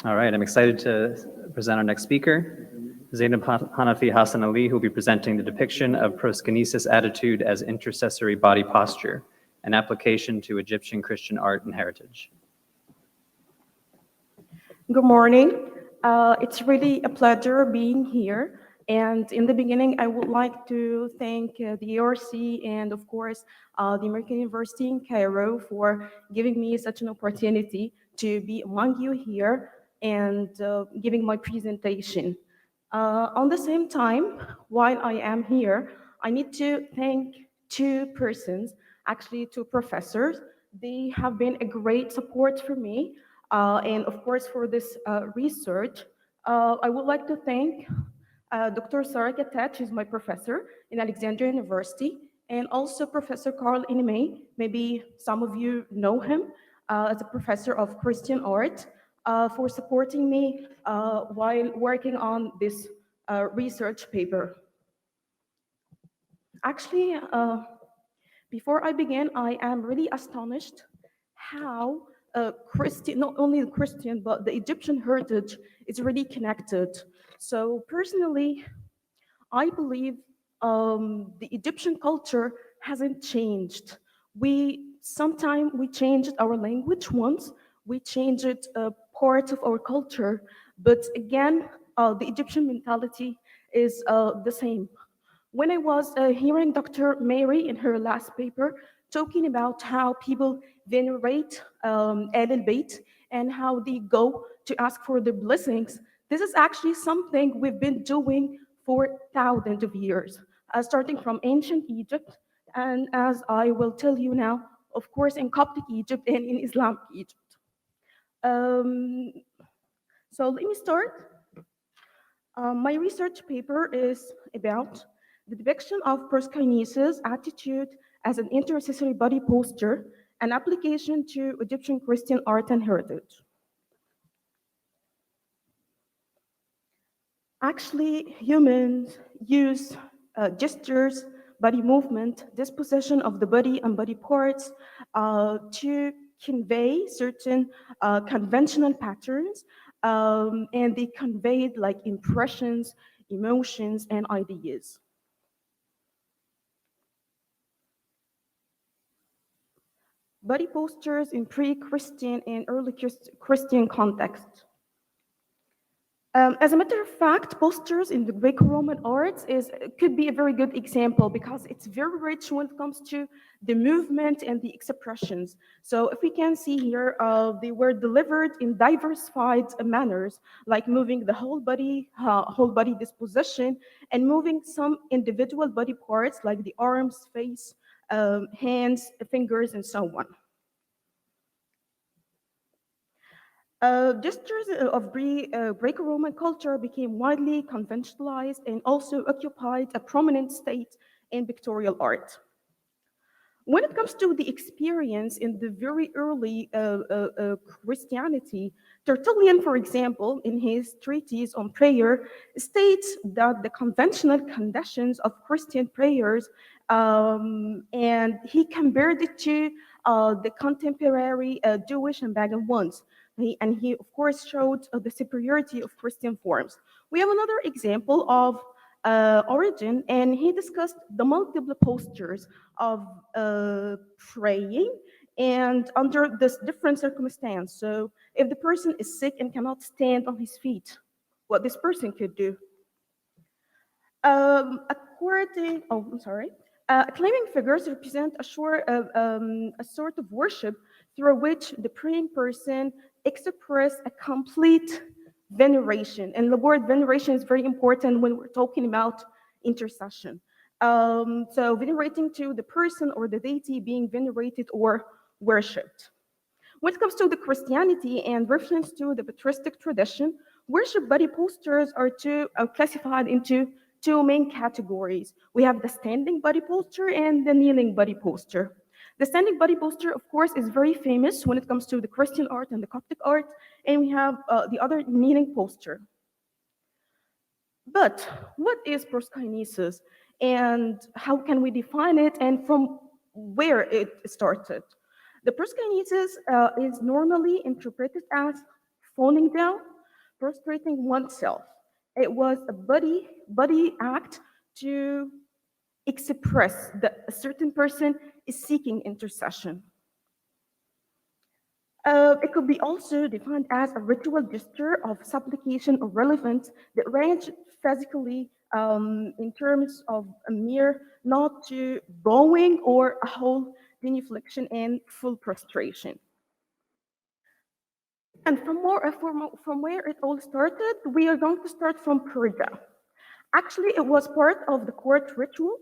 All right, I'm excited to present our next speaker, Zeinab Hanafy Hassan Ali, who will be presenting the depiction of Proskynesis attitude as intercessory body posture, an application to Egyptian Christian art and heritage. Good morning. It's really a pleasure being here. And in the beginning, I would like to thank the ERC and, of course, the American University in Cairo for giving me such an opportunity to be among you here and giving my presentation. On the same time, while I am here, I need to thank two persons, actually two professors. They have been a great support for me. And of course, for this research, I would like to thank Dr. Sarah Gatet, who's my professor in Alexandria University, and also Professor Carl Ineme. Maybe some of you know him as a professor of Christian art, for supporting me while working on this research paper. Actually, before I begin, I am really astonished how Christian, not only the Christian, but the Egyptian heritage is really connected. So personally, I believe the Egyptian culture hasn't changed. Sometimes we changed our language once, we changed a part of our culture, but again, the Egyptian mentality is the same. When I was hearing Dr. Mary in her last paper talking about how people venerate El Bayt and how they go to ask for the blessings, this is actually something we've been doing for thousands of years, starting from ancient Egypt, and as I will tell you now, of course, in Coptic Egypt and in Islamic Egypt. So let me start. My research paper is about the depiction of proskynesis attitude as an intercessory body posture, an application to Egyptian Christian art and heritage. Actually, humans use gestures, body movement, disposition of the body and body parts to convey certain conventional patterns, and they conveyed like impressions, emotions, and ideas. Body postures in pre-Christian and early Christian context. As a matter of fact, postures in the Greco-Roman arts could be a very good example because it's very rich when it comes to the movement and the expressions. So if we can see here, they were delivered in diversified manners, like moving the whole body disposition, and moving some individual body parts like the arms, face, hands, fingers, and so on. Gestures of Greco-Roman culture became widely conventionalized and also occupied a prominent state in pictorial art. When it comes to the experience in the very early Christianity, Tertullian, for example, in his treatise on prayer, states that the conventional conditions of Christian prayers, and he compared it to the contemporary Jewish and pagan ones. And he, of course, showed the superiority of Christian forms. We have another example of Origin, and he discussed the multiple postures of praying and under this different circumstance. So if the person is sick and cannot stand on his feet, what this person could do. Claiming figures represent a sort of worship through which the praying person expresses a complete veneration. And the word veneration is very important when we're talking about intercession. So venerating to the person or the deity being venerated or worshipped. When it comes to the Christianity and reference to the patristic tradition, worship body postures are classified into two main categories. We have the standing body posture and the kneeling body posture. The standing body posture, of course, is very famous when it comes to the Christian art and the Coptic art, and we have the other kneeling posture. But what is proskynesis, and how can we define it, and from where it started? The proskynesis is normally interpreted as falling down, prostrating oneself. It was a body act to express that a certain person is seeking intercession. It could be also defined as a ritual gesture of supplication or relevance that range physically in terms of a mere nod to bowing or a whole genuflection and full prostration. And from where it all started, we are going to start from Persia. Actually, it was part of the court ritual.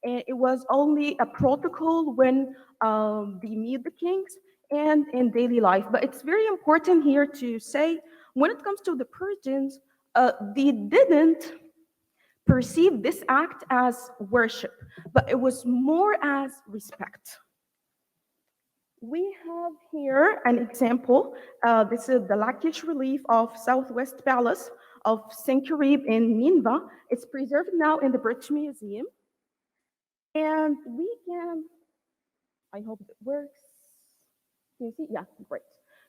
And it was only a protocol when they meet the kings and in daily life. But it's very important here to say, when it comes to the Persians, they didn't perceive this act as worship, but it was more as respect. We have here an example. This is the Lakish relief of Southwest Palace of Senkerib in Nineveh. It's preserved now in the British Museum. And we can, I hope it works. Can you see? Yeah, great.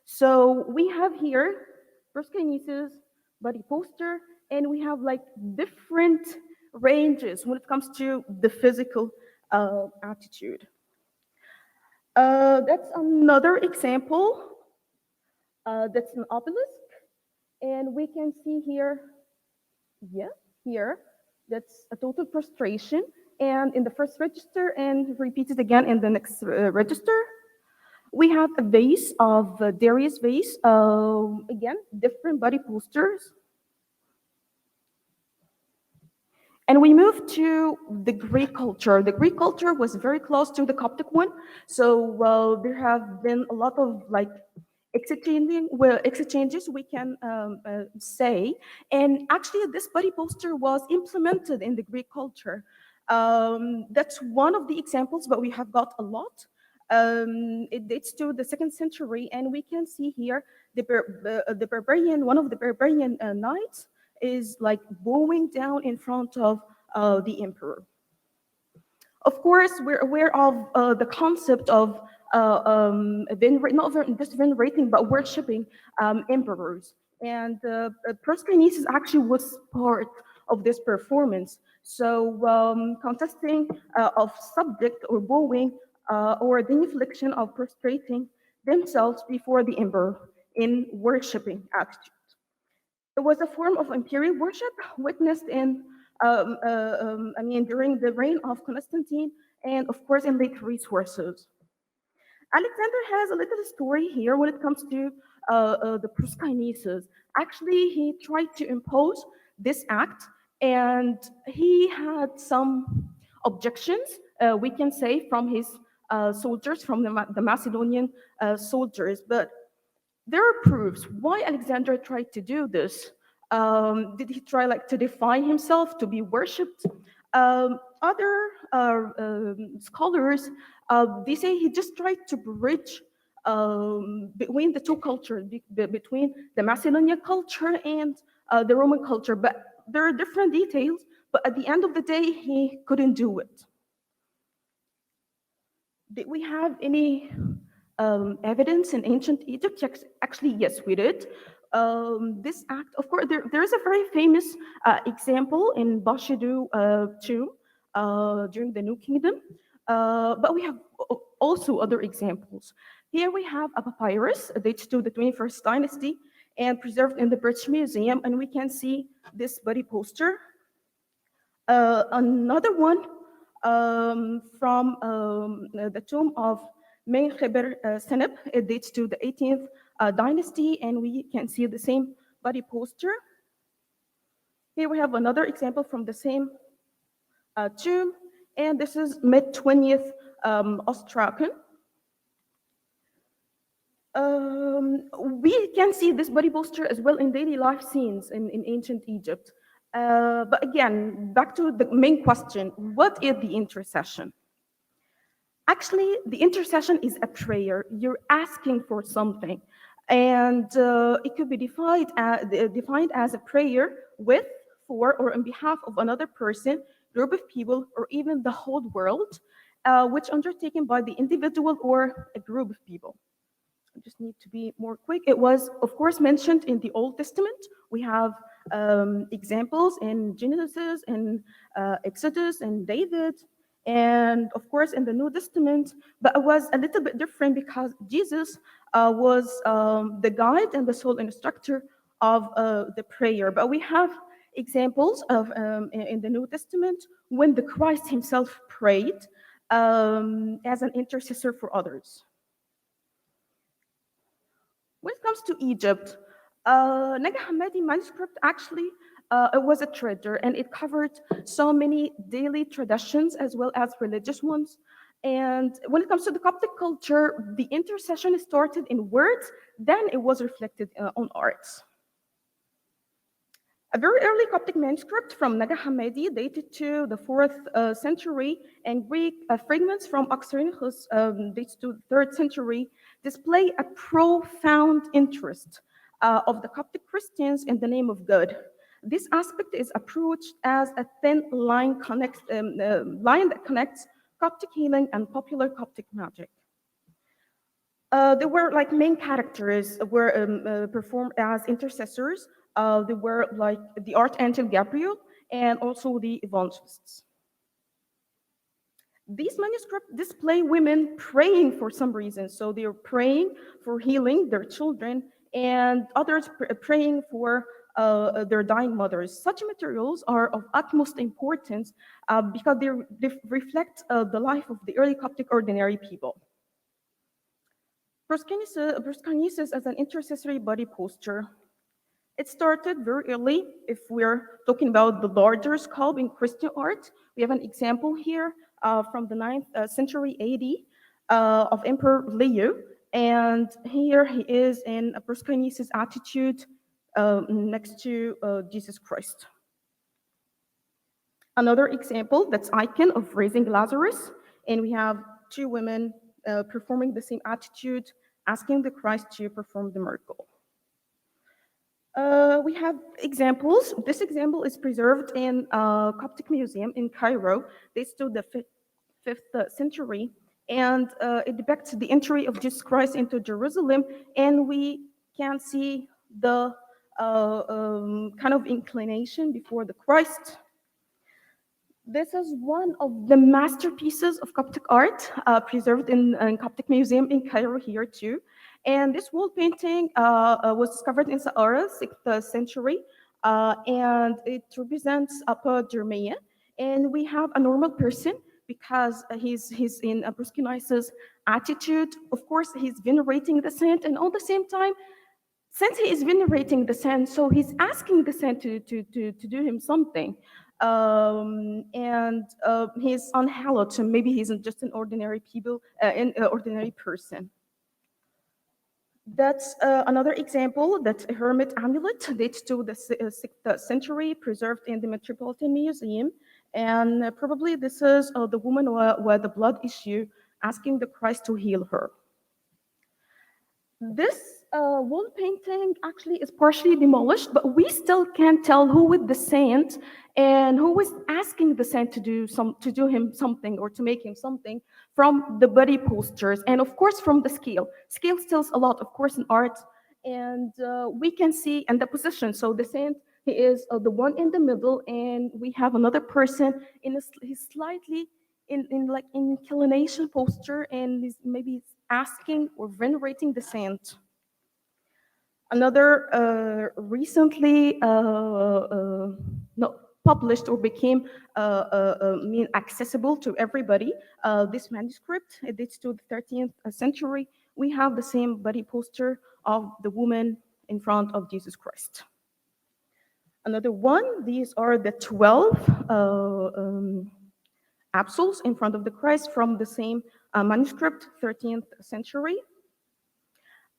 So we have here Proskynesis, body poster, and we have like different ranges when it comes to the physical attitude. That's another example. That's an obelisk. And we can see here, yeah, here, that's a total prostration. And in the first register, and repeated again in the next register. We have a vase of Darius vase, again, different body postures. And we move to the Greek culture. The Greek culture was very close to the Coptic one, so there have been a lot of like exchanges we can say. And actually, this body poster was implemented in the Greek culture. That's one of the examples, but we have got a lot. It dates to the 2nd century, and we can see here the barbarian, one of the barbarian knights is like bowing down in front of the emperor. Of course, we're aware of the concept of not just venerating, but worshipping emperors. And Proskynesis actually was part of this performance. So contesting of subject or bowing or the infliction of prostrating themselves before the emperor in worshipping attitude. It was a form of imperial worship witnessed in, during the reign of Constantine and, of course, in later resources. Alexander has a little story here when it comes to the Proskynesis. Actually, he tried to impose this act, and he had some objections, we can say, from his soldiers, from the Macedonian soldiers. But there are proofs why Alexander tried to do this. Did he try like to define himself to be worshipped? Other scholars, they say he just tried to bridge between the two cultures, between the Macedonian culture and the Roman culture. But there are different details, but at the end of the day, he couldn't do it. Did we have any evidence in ancient Egypt? Actually, yes, we did. This act, of course, there is a very famous example in Bashidu tomb during the New Kingdom, but we have also other examples. Here we have a papyrus dates to the 21st dynasty and preserved in the British Museum, and we can see this body poster. Another one from the tomb of Zeinab. It dates to the 18th dynasty, and we can see the same body poster. Here we have another example from the same tomb, and this is mid-20th Ostracan. We can see this body poster as well in daily life scenes in ancient Egypt. But again, back to the main question, what is the intercession? Actually, the intercession is a prayer. You're asking for something. And it could be defined as a prayer with, for, or on behalf of another person, group of people, or even the whole world, which undertaken by the individual or a group of people. I just need to be more quick. It was, of course, mentioned in the Old Testament We have examples in Genesis, in Exodus, and David, and of course in the New Testament. But it was a little bit different because Jesus was the guide and the sole instructor of the prayer. But we have examples of in the New Testament when the Christ himself prayed as an intercessor for others. When it comes to Egypt, Nag Hammadi manuscript actually it was a treasure, and it covered so many daily traditions as well as religious ones. And when it comes to the Coptic culture, the intercession started in words, then it was reflected on arts. A very early Coptic manuscript from Nag Hammadi dated to the 4th century, and Greek fragments from Oxyrhynchus dates to the 3rd century, display a profound interest of the Coptic Christians in the name of God. This aspect is approached as a thin line, line that connects Coptic healing and popular Coptic magic. There were like main characters were performed as intercessors. They were like the Archangel Gabriel and also the evangelists. These manuscripts display women praying for some reason. So they are praying for healing their children, and others praying for their dying mothers. Such materials are of utmost importance because they reflect the life of the early Coptic ordinary people. Proskynesis as an intercessory body posture. It started very early. If we're talking about the larger scope in Christian art, we have an example here from the 9th century AD of Emperor Leo. And here he is in a proskynesis attitude next to Jesus Christ. Another example, that's icon of raising Lazarus. And we have two women performing the same attitude, asking the Christ to perform the miracle. We have examples. This example is preserved in Coptic Museum in Cairo. Dates to the 5th century, and it depicts the entry of Jesus Christ into Jerusalem, and we can see the kind of inclination before the Christ. This is one of the masterpieces of Coptic art preserved in Coptic Museum in Cairo here too. And this wall painting was discovered in Sahara, 6th century, and it represents Upper Jeremiah. And we have a normal person because he's in a proskynesis attitude. Of course, he's venerating the saint, and at the same time, since he is venerating the saint, so he's asking the saint to do him something. And he's unhallowed, so maybe he's just an ordinary ordinary person. That's another example. That's a hermit amulet, dates to the 6th century, preserved in the Metropolitan Museum. And probably this is the woman with the blood issue asking the Christ to heal her. This wall painting actually is partially demolished, but we still can't tell who is the saint and who is asking the saint to do him something or to make him something from the body postures, and of course from the scale. Scale tells a lot, of course, in art, and we can see and the position. So the saint, he is the one in the middle, and we have another person in he's slightly in like inclination posture, and he's maybe asking or venerating the saint. Another recently published or became accessible to everybody. This manuscript, it dates to the 13th century. We have the same body posture of the woman in front of Jesus Christ. Another one, these are the 12 apsals in front of the Christ from the same manuscript, 13th century.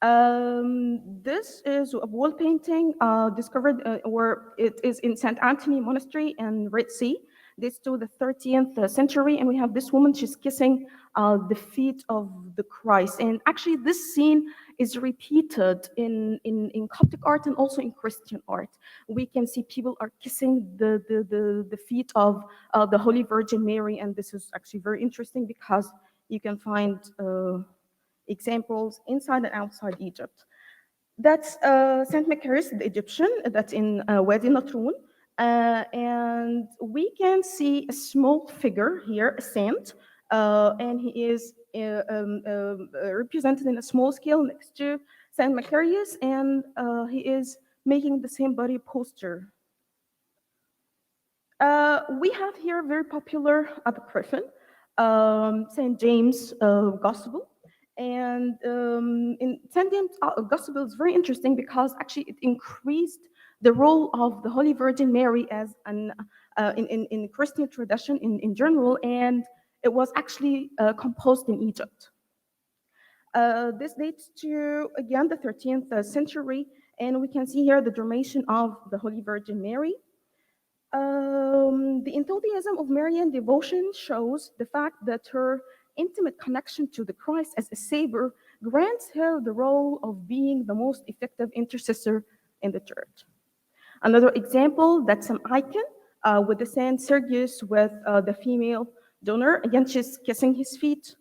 This is a wall painting discovered where it is in St. Anthony Monastery in Red Sea. This to the 13th century, and we have this woman, she's kissing the feet of the Christ. And actually this scene is repeated in Coptic art and also in Christian art. We can see people are kissing the feet of the Holy Virgin Mary, and this is actually very interesting because you can find examples inside and outside Egypt. That's Saint Macaris, the Egyptian, that's in Wadi Natrun. And we can see a small figure here, a saint, and he is represented in a small scale next to Saint Macarius, and he is making the same body posture. We have here a very popular apocryphon, St. James Gospel. And in St. James Gospel is very interesting because actually it increased the role of the Holy Virgin Mary as in Christian tradition in general, and it was actually composed in Egypt. This dates to, again, the 13th century, and we can see here the formation of the Holy Virgin Mary. The enthusiasm of Marian devotion shows the fact that her intimate connection to the Christ as a savior grants her the role of being the most effective intercessor in the church. Another example, that's an icon with the Saint Sergius with the female donor. Again, she's kissing his feet.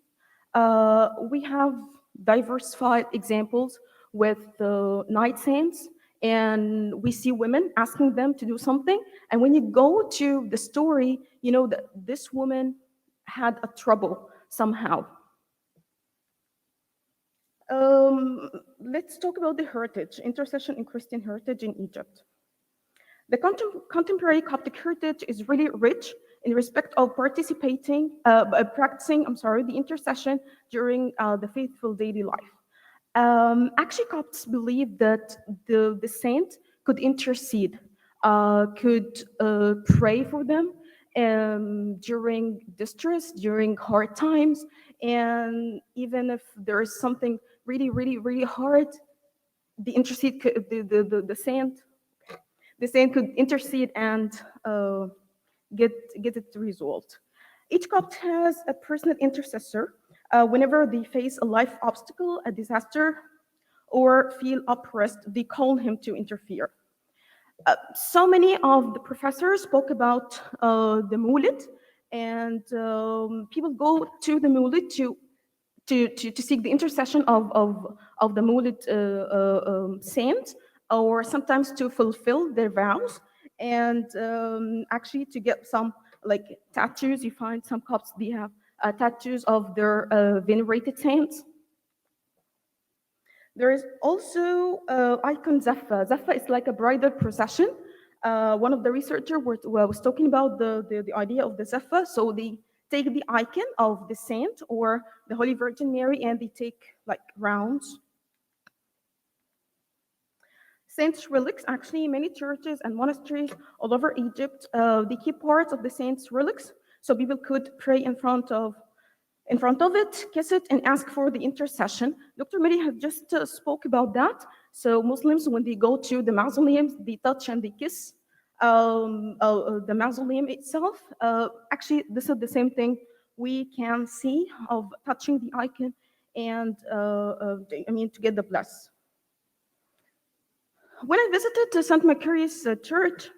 We have diversified examples with the night saints, and we see women asking them to do something. And when you go to the story, you know that this woman had a trouble somehow. Let's talk about the heritage, intercession in Christian heritage in Egypt. The contemporary Coptic heritage is really rich in respect of practicing, the intercession during the faithful daily life. Actually, Copts believe that the saint could intercede, could pray for them during distress, during hard times, and even if there is something really, really, really hard, the saint could intercede and get it resolved. Each Copt has a personal intercessor whenever they face a life obstacle, a disaster, or feel oppressed, they call him to interfere. So many of the professors spoke about the Mulid, and people go to the Mulid to seek the intercession of the Mulid saint, or sometimes to fulfill their vows, and actually to get some like tattoos. You find some Copts, they have tattoos of their venerated saints. There is also icon Zaffa. Zaffa is like a bridal procession. One of the researchers was talking about the idea of the Zaffa. So they take the icon of the saint or the Holy Virgin Mary and they take like rounds. Saints' relics, actually, many churches and monasteries all over Egypt, they keep parts of the saints' relics so people could pray in front of it, kiss it, and ask for the intercession. Dr. Mary had just spoke about that. So Muslims, when they go to the mausoleums, they touch and they kiss the mausoleum itself. Actually, this is the same thing we can see of touching the icon and, to get the bless. When I visited St. Macarius Church,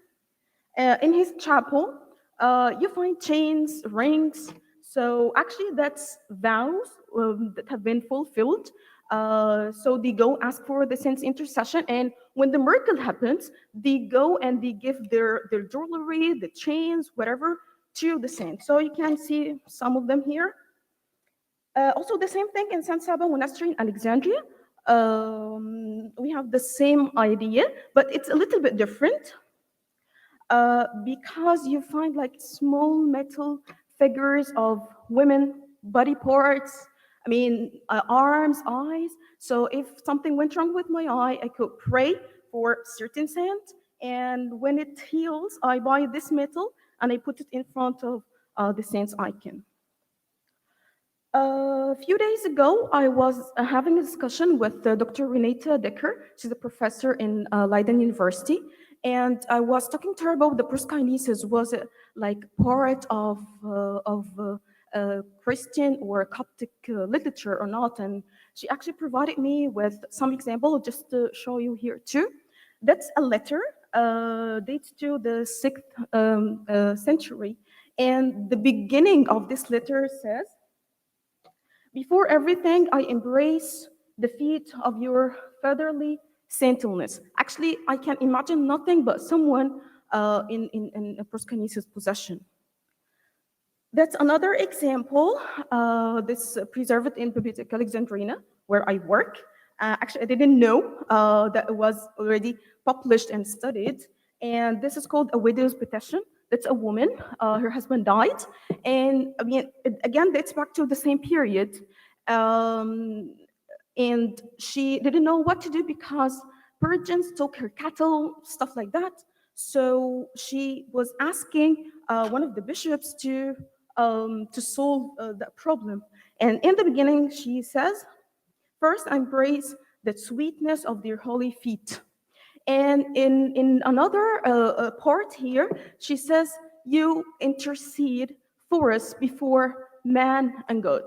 in his chapel, you find chains, rings. So actually, that's vows that have been fulfilled. So they go ask for the saint's intercession, and when the miracle happens, they go and they give their jewelry, the chains, whatever, to the saint. So you can see some of them here. Also, the same thing in San Saba Monastery in Alexandria. We have the same idea, but it's a little bit different. Because you find like small metal figures of women, body parts, arms, eyes. So if something went wrong with my eye, I could pray for certain saint, and when it heals, I buy this metal and I put it in front of the saint's icon. A few days ago, I was having a discussion with Dr. Renata Decker. She's a professor in Leiden University. And I was talking to her about the Proskynesis. Was it like part of Christian or Coptic literature or not? And she actually provided me with some example just to show you here too. That's a letter dates to the 6th century. And the beginning of this letter says, "Before everything, I embrace the feet of your fatherly saintliness. Actually, I can imagine nothing but someone in a proskynesis possession. That's another example. This preserved in Bibliotheca Alexandrina, where I work. Actually, I didn't know that it was already published and studied. And this is called a widow's petition. That's a woman. Her husband died, and I mean, it, again, dates back to the same period. Um, and she didn't know what to do because Persians took her cattle, stuff like that. So she was asking one of the bishops to solve that problem. And in the beginning, she says, "First, I embrace the sweetness of their holy feet." And in another part here, she says, "You intercede for us before man and God."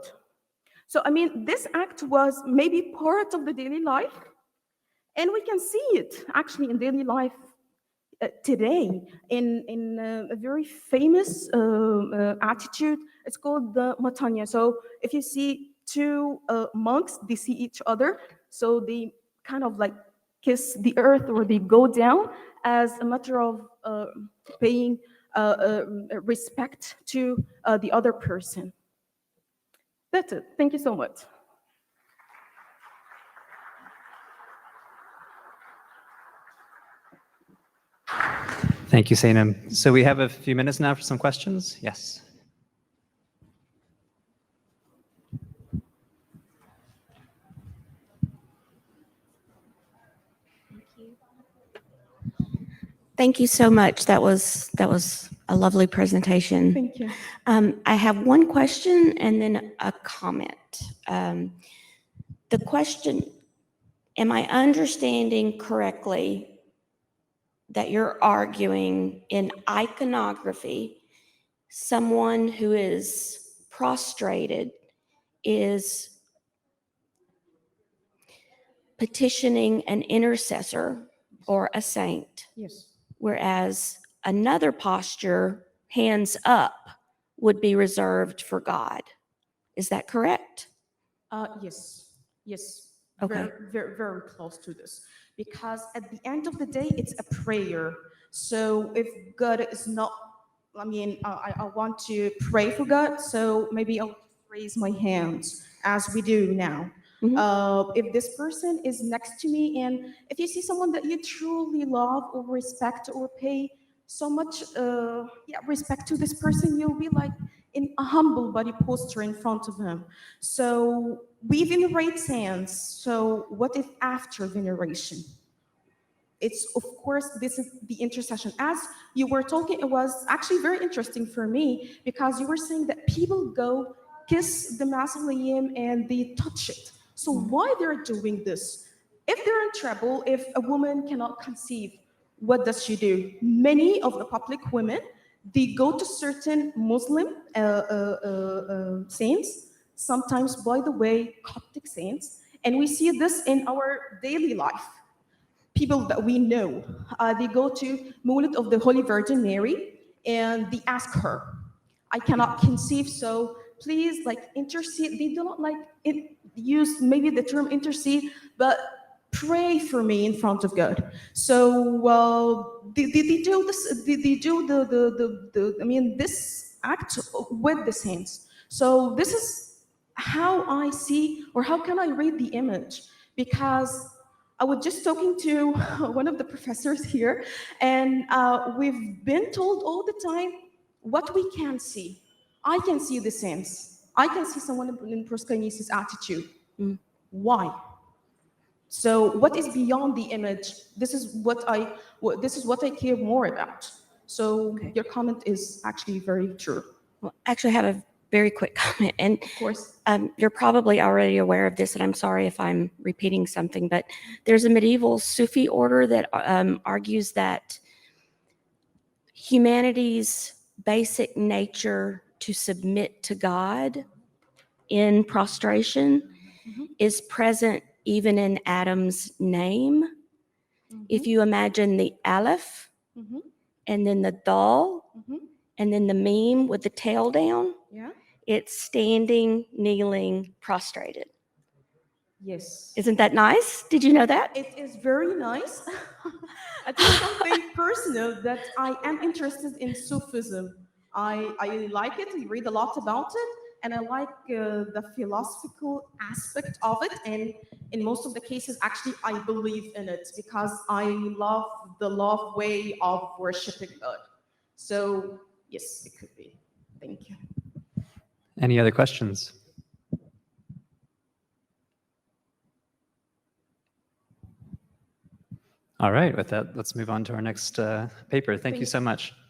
So, I mean, this act was maybe part of the daily life, and we can see it actually in daily life today in a very famous attitude. It's called the metania. So if you see two monks, they see each other, so they kind of like kiss the earth or they go down as a matter of paying respect to the other person. That's it. Thank you so much. Thank you, Zeinab. So we have a few minutes now for some questions. Yes. Thank you so much. That was a lovely presentation. Thank you. I have one question and then a comment. The question, am I understanding correctly that you're arguing in iconography, someone who is prostrated is petitioning an intercessor or a saint, Yes. whereas another posture, hands up, would be reserved for God? Is that correct? Yes. Yes. Okay. Very, very, very close to this. Because at the end of the day, it's a prayer. So if God is not, I mean, I want to pray for God, so maybe I'll raise my hands as we do now. If this person is next to me, and if you see someone that you truly love or respect or pay so much respect to this person, you'll be like in a humble body posture in front of him. So we venerate saints. So what if after veneration? It's, of course, this is the intercession. As you were talking, it was actually very interesting for me because you were saying that people go kiss the mausoleum and they touch it. So why they're doing this? If they're in trouble, if a woman cannot conceive, what does she do? Many of the public women, they go to certain Muslim saints, sometimes, by the way, Coptic saints, and we see this in our daily life. People that we know, they go to Mawlid of the Holy Virgin Mary, and they ask her, "I cannot conceive, so please, like, intercede." They do not like use maybe the term intercede, but pray for me in front of God. So they do this. They do the I mean, this act with the saints. So this is how I see, or how can I read the image? Because I was just talking to one of the professors here, and we've been told all the time what we can see. I can see the sense. I can see someone in proskynesis attitude. Why? So what is beyond the image? This is what I care more about. So your comment is actually very true. Well, actually, I have a very quick comment, and Of course. you're probably already aware of this, and I'm sorry if I'm repeating something, but there's a medieval Sufi order that argues that humanity's basic nature to submit to God in prostration is present even in Adam's name. If you imagine the Aleph, and then the Dal, and then the Meme with the tail down, Yeah. it's standing, kneeling, prostrated. Yes. Isn't that nice? Did you know that? It is very nice. I think something personal that I am interested in Sufism. I like it, I read a lot about it, and I like the philosophical aspect of it. And in most of the cases, actually, I believe in it because I love the love way of worshiping God. So, yes, it could be. Thank you. Any other questions? All right, with that, let's move on to our next paper. Thank you so much.